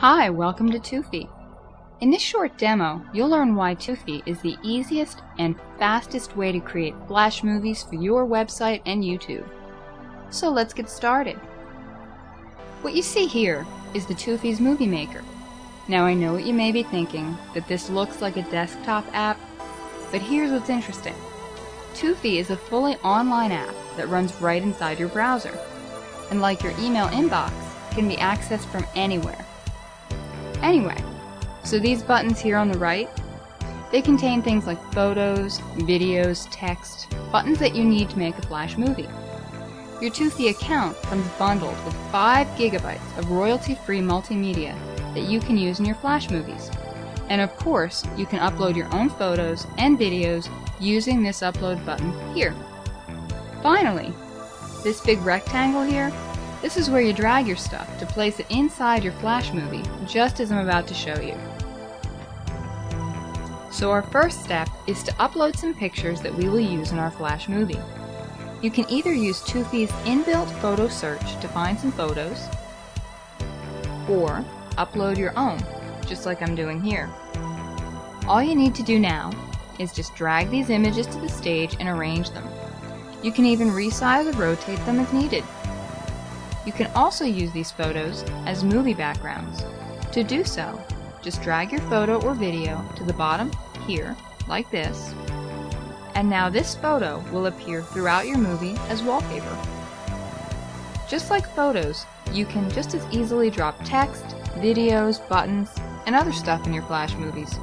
Hi, welcome to Toofy. In this short demo, you'll learn why Toofy is the easiest and fastest way to create Flash movies for your website and YouTube. So let's get started. What you see here is the Toofy's Movie Maker. Now I know what you may be thinking, that this looks like a desktop app, but here's what's interesting. Toofy is a fully online app that runs right inside your browser, and like your email inbox, can be accessed from anywhere. Anyway, so these buttons here on the right, they contain things like photos, videos, text, buttons that you need to make a Flash movie. Your Toofy account comes bundled with 5 gigabytes of royalty-free multimedia that you can use in your Flash movies. And of course, you can upload your own photos and videos using this upload button here. Finally, this big rectangle here, this is where you drag your stuff to place it inside your Flash movie, just as I'm about to show you. So our first step is to upload some pictures that we will use in our Flash movie. You can either use Toofy's inbuilt photo search to find some photos, or upload your own, just like I'm doing here. All you need to do now is just drag these images to the stage and arrange them. You can even resize or rotate them if needed. You can also use these photos as movie backgrounds. To do so, just drag your photo or video to the bottom here, like this, and now this photo will appear throughout your movie as wallpaper. Just like photos, you can just as easily drop text, videos, buttons, and other stuff in your Flash movies.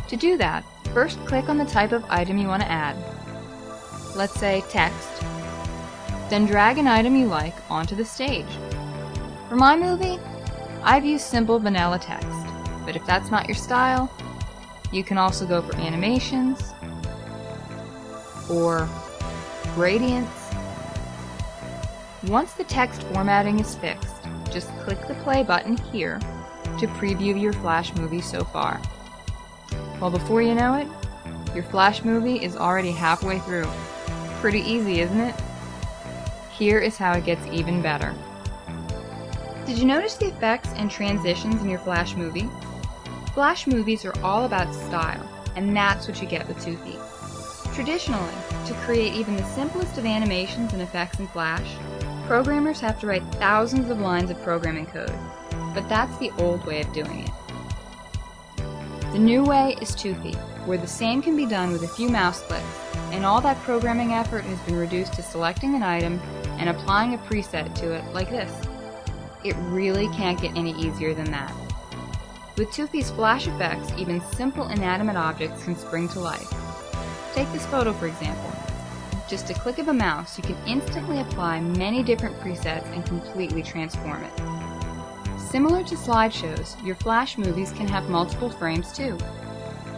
To do that, first click on the type of item you want to add. Let's say text. Then drag an item you like onto the stage. For my movie, I've used simple vanilla text, but if that's not your style, you can also go for animations or gradients. Once the text formatting is fixed, just click the play button here to preview your Flash movie so far. Well, before you know it, your Flash movie is already halfway through. Pretty easy, isn't it? Here is how it gets even better. Did you notice the effects and transitions in your Flash movie? Flash movies are all about style, and that's what you get with Toofy. Traditionally, to create even the simplest of animations and effects in Flash, programmers have to write thousands of lines of programming code, but that's the old way of doing it. The new way is Toofy, where the same can be done with a few mouse clicks, and all that programming effort has been reduced to selecting an item and applying a preset to it like this. It really can't get any easier than that. With Toofy's Flash effects, even simple inanimate objects can spring to life. Take this photo for example. Just a click of a mouse, you can instantly apply many different presets and completely transform it. Similar to slideshows, your Flash movies can have multiple frames too.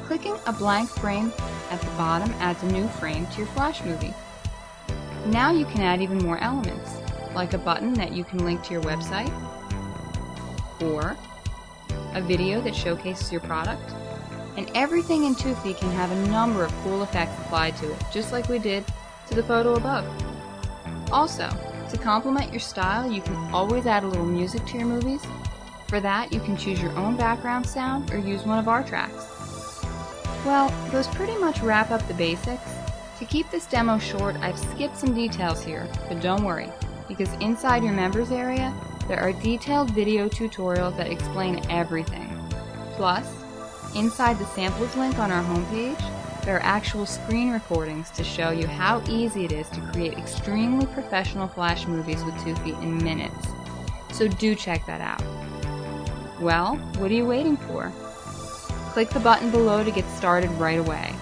Clicking a blank frame at the bottom adds a new frame to your Flash movie. Now you can add even more elements, like a button that you can link to your website, or a video that showcases your product, and everything in Toofy can have a number of cool effects applied to it, just like we did to the photo above. Also, to complement your style, you can always add a little music to your movies. For that, you can choose your own background sound or use one of our tracks. Well, those pretty much wrap up the basics. To keep this demo short, I've skipped some details here, but don't worry, because inside your members area, there are detailed video tutorials that explain everything. Plus, inside the samples link on our homepage, there are actual screen recordings to show you how easy it is to create extremely professional Flash movies with Toofy in minutes. So do check that out. Well, what are you waiting for? Click the button below to get started right away.